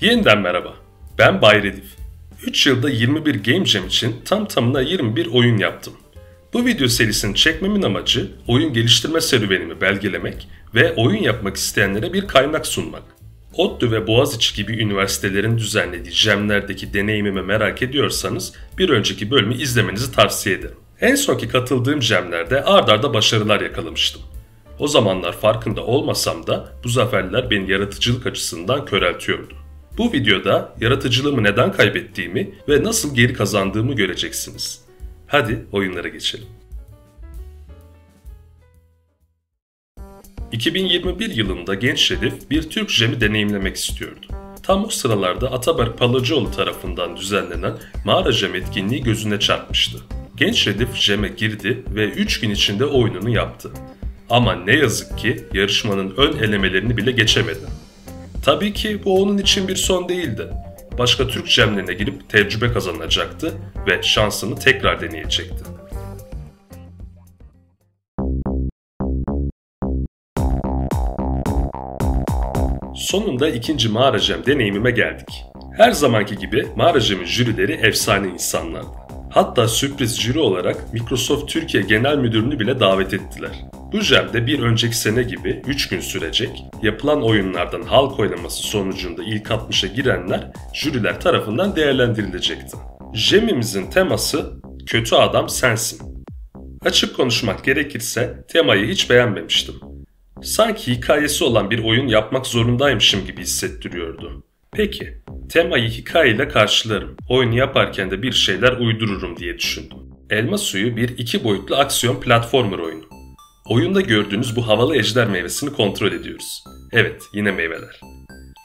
Yeniden merhaba, ben Bay Redif. 3 yılda 21 Game Jam için tam tamına 21 oyun yaptım. Bu video serisini çekmemin amacı oyun geliştirme serüvenimi belgelemek ve oyun yapmak isteyenlere bir kaynak sunmak. ODTÜ ve Boğaziçi gibi üniversitelerin düzenlediği Jam'lerdeki deneyimimi merak ediyorsanız bir önceki bölümü izlemenizi tavsiye ederim. En sonki katıldığım Jam'lerde ard arda başarılar yakalamıştım. O zamanlar farkında olmasam da bu zaferler beni yaratıcılık açısından köreltiyordu. Bu videoda yaratıcılığımı neden kaybettiğimi ve nasıl geri kazandığımı göreceksiniz. Hadi oyunlara geçelim. 2021 yılında genç Redif bir Türk Jam'i deneyimlemek istiyordu. Tam o sıralarda Ataberk Palacıoğlu tarafından düzenlenen Mağara Jam etkinliği gözüne çarpmıştı. Genç Redif Jam'e girdi ve 3 gün içinde oyununu yaptı. Ama ne yazık ki yarışmanın ön elemelerini bile geçemedi. Tabii ki bu onun için bir son değildi. Başka Türk Jam'lerine girip tecrübe kazanacaktı ve şansını tekrar deneyecekti. Sonunda ikinci Mağara Jam deneyimime geldik. Her zamanki gibi Mağara Jam'in jürileri efsane insanlardı. Hatta sürpriz jüri olarak Microsoft Türkiye Genel Müdürünü bile davet ettiler. Bu Jam'de bir önceki sene gibi 3 gün sürecek, yapılan oyunlardan halk oylaması sonucunda ilk 60'a girenler jüriler tarafından değerlendirilecekti. Jam'imizin teması "Kötü adam sensin." Açık konuşmak gerekirse temayı hiç beğenmemiştim. Sanki hikayesi olan bir oyun yapmak zorundaymışım gibi hissettiriyordu. Peki, temayı hikayeyle karşılarım, oyunu yaparken de bir şeyler uydururum diye düşündüm. Elma Suyu bir 2 boyutlu aksiyon platformer oyunu. Oyunda gördüğünüz bu havalı ejder meyvesini kontrol ediyoruz. Evet, yine meyveler.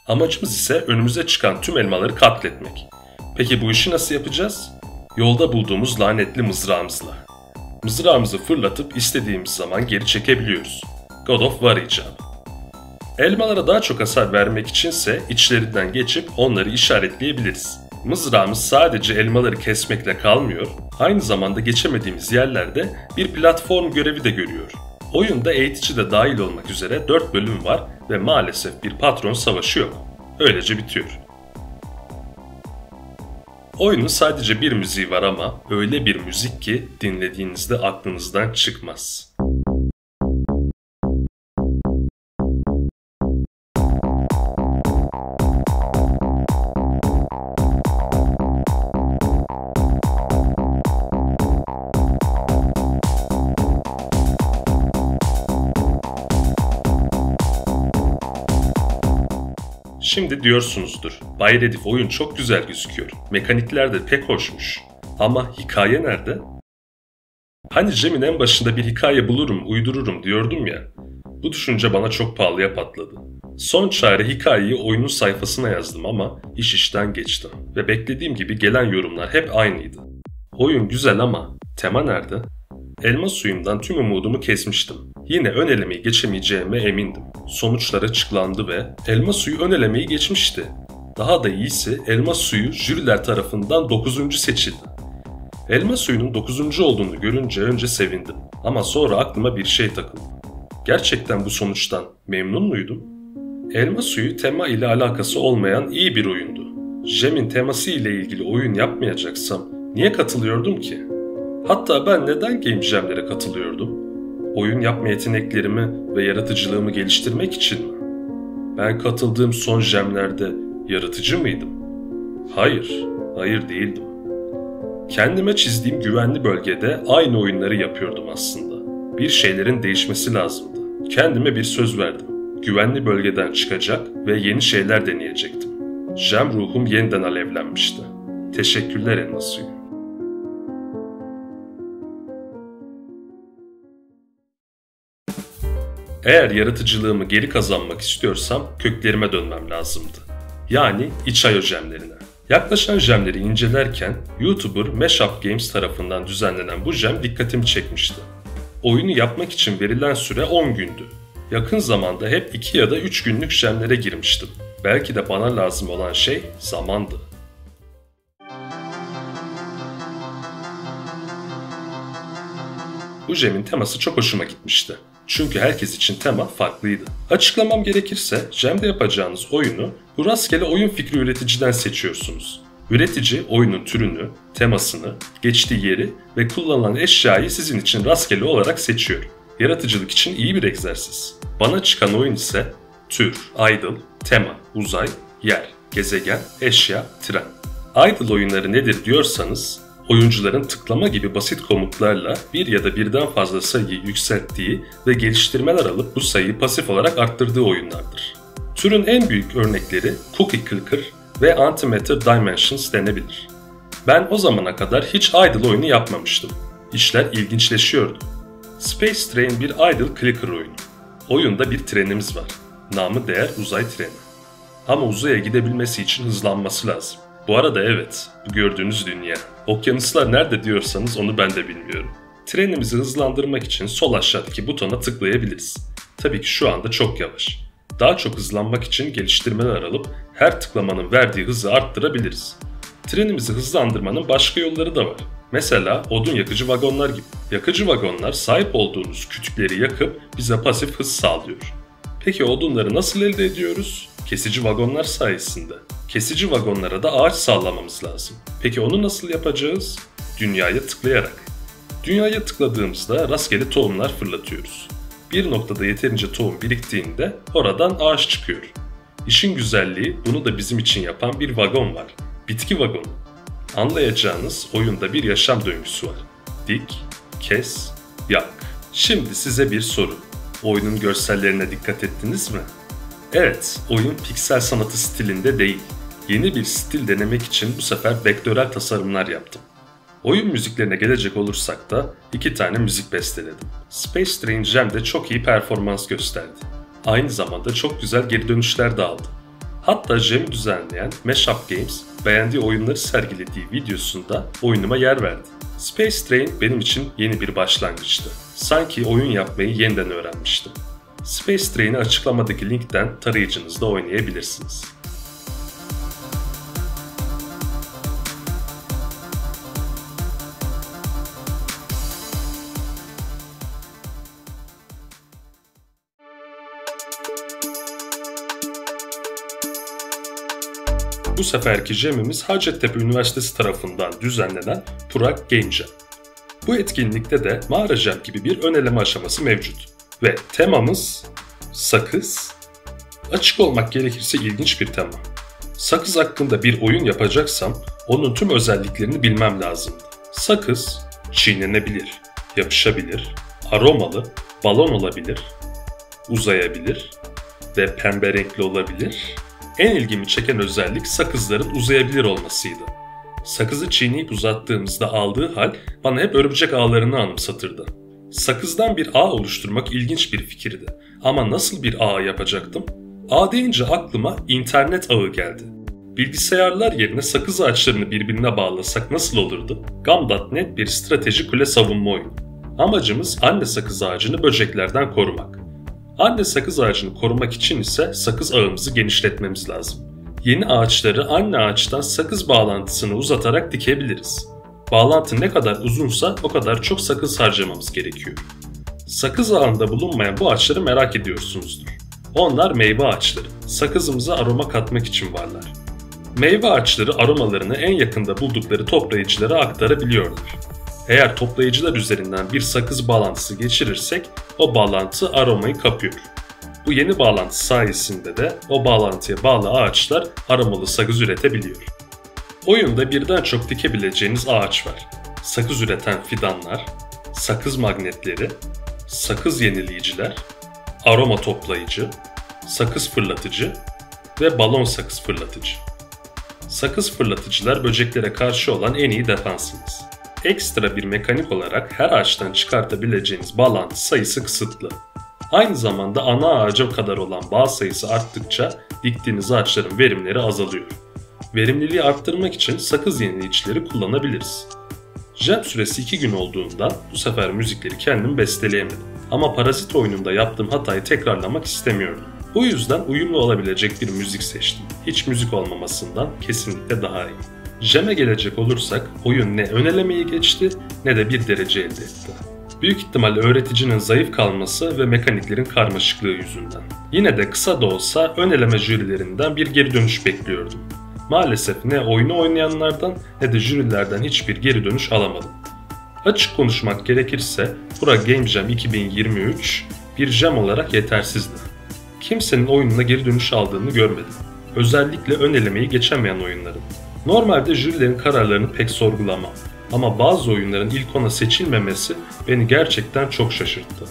Amacımız ise önümüze çıkan tüm elmaları katletmek. Peki bu işi nasıl yapacağız? Yolda bulduğumuz lanetli mızrağımızla. Mızrağımızı fırlatıp istediğimiz zaman geri çekebiliyoruz. God of War icabı. Elmalara daha çok hasar vermek içinse içlerinden geçip onları işaretleyebiliriz. Mızrağımız sadece elmaları kesmekle kalmıyor, aynı zamanda geçemediğimiz yerlerde bir platform görevi de görüyor. Oyunda eğitici de dahil olmak üzere 4 bölüm var ve maalesef bir patron savaşı yok. Öylece bitiyor. Oyunun sadece bir müziği var ama öyle bir müzik ki dinlediğinizde aklınızdan çıkmaz. Şimdi diyorsunuzdur, Bay Redif oyun çok güzel gözüküyor, mekanikler de pek hoşmuş. Ama hikaye nerede? Hani Jam'in en başında bir hikaye bulurum, uydururum diyordum ya. Bu düşünce bana çok pahalıya patladı. Son çare hikayeyi oyunun sayfasına yazdım ama iş işten geçti. Ve beklediğim gibi gelen yorumlar hep aynıydı. Oyun güzel ama tema nerede? Elma Suyu'ndan tüm umudumu kesmiştim. Yine ön elemeyi geçemeyeceğime emindim. Sonuçlar açıklandı ve Elma Suyu ön elemeyi geçmişti. Daha da iyisi Elma Suyu jüriler tarafından 9. seçildi. Elma Suyu'nun 9. olduğunu görünce önce sevindim ama sonra aklıma bir şey takıldı. Gerçekten bu sonuçtan memnun muydum? Elma Suyu tema ile alakası olmayan iyi bir oyundu. Jam'in teması ile ilgili oyun yapmayacaksam niye katılıyordum ki? Hatta ben neden Game Jam'lere katılıyordum? Oyun yapma yeteneklerimi ve yaratıcılığımı geliştirmek için mi? Ben katıldığım son Jam'lerde yaratıcı mıydım? Hayır değildim. Kendime çizdiğim güvenli bölgede aynı oyunları yapıyordum aslında. Bir şeylerin değişmesi lazımdı. Kendime bir söz verdim. Güvenli bölgeden çıkacak ve yeni şeyler deneyecektim. Jam ruhum yeniden alevlenmişti. Teşekkürler Elma Suyu. Eğer yaratıcılığımı geri kazanmak istiyorsam köklerime dönmem lazımdı. Yani itch.io Jam'lerine. Yaklaşan Jam'leri incelerken YouTuber Mashup Games tarafından düzenlenen bu Jam dikkatimi çekmişti. Oyunu yapmak için verilen süre 10 gündü. Yakın zamanda hep 2 ya da 3 günlük Jam'lere girmiştim. Belki de bana lazım olan şey zamandı. Bu Jam'in teması çok hoşuma gitmişti. Çünkü herkes için tema farklıydı. Açıklamam gerekirse Jam'de yapacağınız oyunu bu rastgele oyun fikri üreticiden seçiyorsunuz. Üretici oyunun türünü, temasını, geçtiği yeri ve kullanılan eşyayı sizin için rastgele olarak seçiyor. Yaratıcılık için iyi bir egzersiz. Bana çıkan oyun ise tür, idle, tema, uzay, yer, gezegen, eşya, tren. Idle oyunları nedir diyorsanız, oyuncuların tıklama gibi basit komutlarla bir ya da birden fazla sayıyı yükselttiği ve geliştirmeler alıp bu sayıyı pasif olarak arttırdığı oyunlardır. Türün en büyük örnekleri Cookie Clicker ve Antimatter Dimensions denebilir. Ben o zamana kadar hiç idle oyunu yapmamıştım. İşler ilginçleşiyordu. Space Train bir idle clicker oyunu. Oyunda bir trenimiz var. Namı değer uzay treni. Ama uzaya gidebilmesi için hızlanması lazım. Bu arada evet, bu gördüğünüz dünya. Okyanuslar nerede diyorsanız onu ben de bilmiyorum. Trenimizi hızlandırmak için sol aşağıdaki butona tıklayabiliriz. Tabii ki şu anda çok yavaş. Daha çok hızlanmak için geliştirmeler alıp her tıklamanın verdiği hızı arttırabiliriz. Trenimizi hızlandırmanın başka yolları da var. Mesela odun yakıcı vagonlar gibi. Yakıcı vagonlar sahip olduğunuz kütükleri yakıp bize pasif hız sağlıyor. Peki odunları nasıl elde ediyoruz? Kesici vagonlar sayesinde. Kesici vagonlara da ağaç sağlamamız lazım. Peki onu nasıl yapacağız? Dünyaya tıklayarak. Dünyaya tıkladığımızda rastgele tohumlar fırlatıyoruz. Bir noktada yeterince tohum biriktiğinde oradan ağaç çıkıyor. İşin güzelliği bunu da bizim için yapan bir vagon var. Bitki vagonu. Anlayacağınız oyunda bir yaşam döngüsü var. Dik, kes, yak. Şimdi size bir soru. Oyunun görsellerine dikkat ettiniz mi? Evet, oyun piksel sanatı stilinde değil. Yeni bir stil denemek için bu sefer vektörel tasarımlar yaptım. Oyun müziklerine gelecek olursak da 2 tane müzik besteledim. Space Train Jam'de çok iyi performans gösterdi. Aynı zamanda çok güzel geri dönüşler de aldı. Hatta Jam'i düzenleyen Mashup Games beğendiği oyunları sergilediği videosunda oyunuma yer verdi. Space Train benim için yeni bir başlangıçtı. Sanki oyun yapmayı yeniden öğrenmiştim. Space Train'i açıklamadaki linkten tarayıcınızda oynayabilirsiniz. Bu seferki Jam'imiz Hacettepe Üniversitesi tarafından düzenlenen Prag Game Jam. Bu etkinlikte de mağara jam gibi bir ön eleme aşaması mevcut. Ve temamız sakız. Açık olmak gerekirse ilginç bir tema. Sakız hakkında bir oyun yapacaksam onun tüm özelliklerini bilmem lazımdı. Sakız çiğnenebilir, yapışabilir, aromalı, balon olabilir, uzayabilir ve pembe renkli olabilir. En ilgimi çeken özellik sakızların uzayabilir olmasıydı. Sakızı çiğneyip uzattığımızda aldığı hal bana hep örümcek ağlarını anımsatırdı. Sakızdan bir ağ oluşturmak ilginç bir fikirdi. Ama nasıl bir ağ yapacaktım? Ağ deyince aklıma internet ağı geldi. Bilgisayarlar yerine sakız ağaçlarını birbirine bağlasak nasıl olurdu? Gam.net bir strateji kule savunma oyunu. Amacımız anne sakız ağacını böceklerden korumak. Anne sakız ağacını korumak için ise sakız ağımızı genişletmemiz lazım. Yeni ağaçları anne ağaçtan sakız bağlantısını uzatarak dikebiliriz. Bağlantı ne kadar uzunsa o kadar çok sakız harcamamız gerekiyor. Sakız ağında bulunmayan bu ağaçları merak ediyorsunuzdur. Onlar meyve ağaçları. Sakızımıza aroma katmak için varlar. Meyve ağaçları aromalarını en yakında buldukları toplayıcılara aktarabiliyorlar. Eğer toplayıcılar üzerinden bir sakız bağlantısı geçirirsek o bağlantı aromayı kapıyor. Bu yeni bağlantı sayesinde de o bağlantıya bağlı ağaçlar aromalı sakız üretebiliyor. Oyunda birden çok dikebileceğiniz ağaç var. Sakız üreten fidanlar, sakız magnetleri, sakız yenileyiciler, aroma toplayıcı, sakız fırlatıcı ve balon sakız fırlatıcı. Sakız fırlatıcılar böceklere karşı olan en iyi defansınız. Ekstra bir mekanik olarak her ağaçtan çıkartabileceğiniz bağlantı sayısı kısıtlı. Aynı zamanda ana ağaca kadar olan bağ sayısı arttıkça diktiğiniz ağaçların verimleri azalıyor. Verimliliği arttırmak için sakız yenileyicileri kullanabiliriz. Jam süresi 2 gün olduğundan bu sefer müzikleri kendim besteleyemedim. Ama Parazit oyununda yaptığım hatayı tekrarlamak istemiyordum. Bu yüzden uyumlu olabilecek bir müzik seçtim. Hiç müzik olmamasından kesinlikle daha iyi. Jam'e gelecek olursak oyun ne ön elemeyi geçti ne de bir derece elde etti. Büyük ihtimalle öğreticinin zayıf kalması ve mekaniklerin karmaşıklığı yüzünden. Yine de kısa da olsa ön eleme jürilerinden bir geri dönüş bekliyordum. Maalesef ne oyunu oynayanlardan ne de jürilerden hiçbir geri dönüş alamadım. Açık konuşmak gerekirse Bura Game Jam 2023 bir jam olarak yetersizdi. Kimsenin oyununa geri dönüş aldığını görmedim. Özellikle ön elemeyi geçemeyen oyunların. Normalde jürilerin kararlarını pek sorgulamam. Ama bazı oyunların ilk ona seçilmemesi beni gerçekten çok şaşırttı.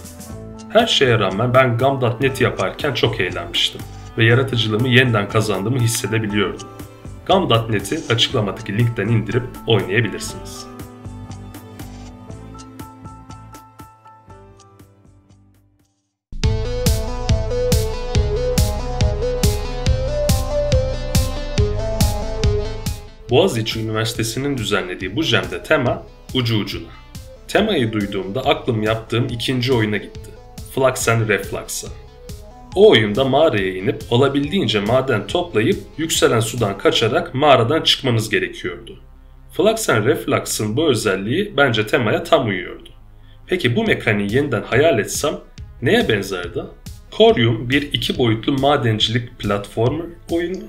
Her şeye rağmen ben Gam.net'i yaparken çok eğlenmiştim ve yaratıcılığımı yeniden kazandığımı hissedebiliyordum. Gam.net'i açıklamadaki linkten indirip oynayabilirsiniz. Boğaziçi Üniversitesi'nin düzenlediği bu jam'de tema ucu ucuna. Temayı duyduğumda aklım yaptığım ikinci oyuna gitti. Flux and Reflux'a. O oyunda mağaraya inip olabildiğince maden toplayıp yükselen sudan kaçarak mağaradan çıkmanız gerekiyordu. Flux and Reflux'ın bu özelliği bence temaya tam uyuyordu. Peki bu mekaniği yeniden hayal etsem neye benzerdi? Corium bir iki boyutlu madencilik platformer oyunu.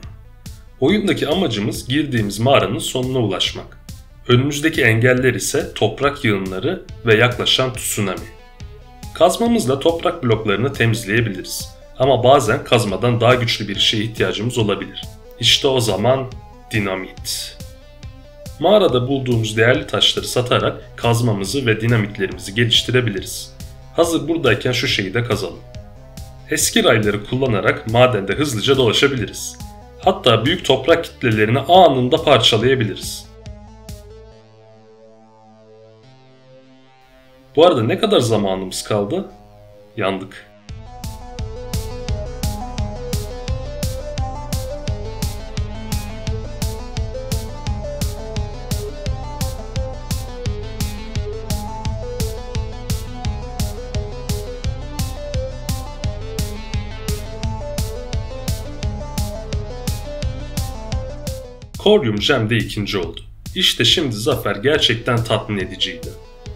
Oyundaki amacımız girdiğimiz mağaranın sonuna ulaşmak. Önümüzdeki engeller ise toprak yığınları ve yaklaşan tsunami. Kazmamızla toprak bloklarını temizleyebiliriz. Ama bazen kazmadan daha güçlü bir şeye ihtiyacımız olabilir. İşte o zaman dinamit. Mağarada bulduğumuz değerli taşları satarak kazmamızı ve dinamitlerimizi geliştirebiliriz. Hazır buradayken şu şeyi de kazalım. Eski rayları kullanarak madende hızlıca dolaşabiliriz. Hatta büyük toprak kitlelerini anında parçalayabiliriz. Bu arada ne kadar zamanımız kaldı? Yandık. Corium Jam'de ikinci oldu. İşte şimdi zafer gerçekten tatmin ediciydi.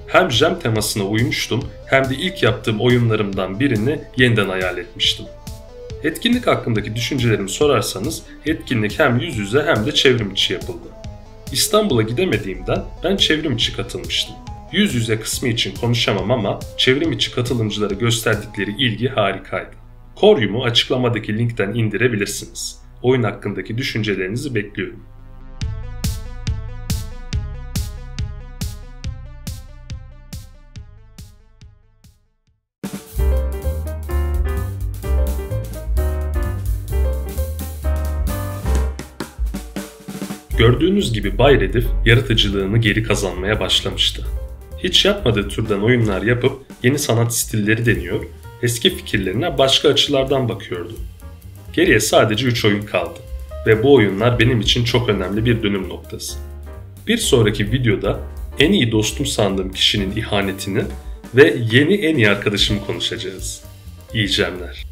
Hem Jam temasına uymuştum hem de ilk yaptığım oyunlarımdan birini yeniden hayal etmiştim. Etkinlik hakkındaki düşüncelerimi sorarsanız etkinlik hem yüz yüze hem de çevrim içi yapıldı. İstanbul'a gidemediğimden ben çevrim içi katılmıştım. Yüz yüze kısmı için konuşamam ama çevrim içi katılımcılara gösterdikleri ilgi harikaydı. Corium'u açıklamadaki linkten indirebilirsiniz. Oyun hakkındaki düşüncelerinizi bekliyorum. Gördüğünüz gibi Bay Redif yaratıcılığını geri kazanmaya başlamıştı. Hiç yapmadığı türden oyunlar yapıp yeni sanat stilleri deniyor, eski fikirlerine başka açılardan bakıyordu. Geriye sadece 3 oyun kaldı ve bu oyunlar benim için çok önemli bir dönüm noktası. Bir sonraki videoda en iyi dostum sandığım kişinin ihanetini ve yeni en iyi arkadaşımı konuşacağız. İyi jamler.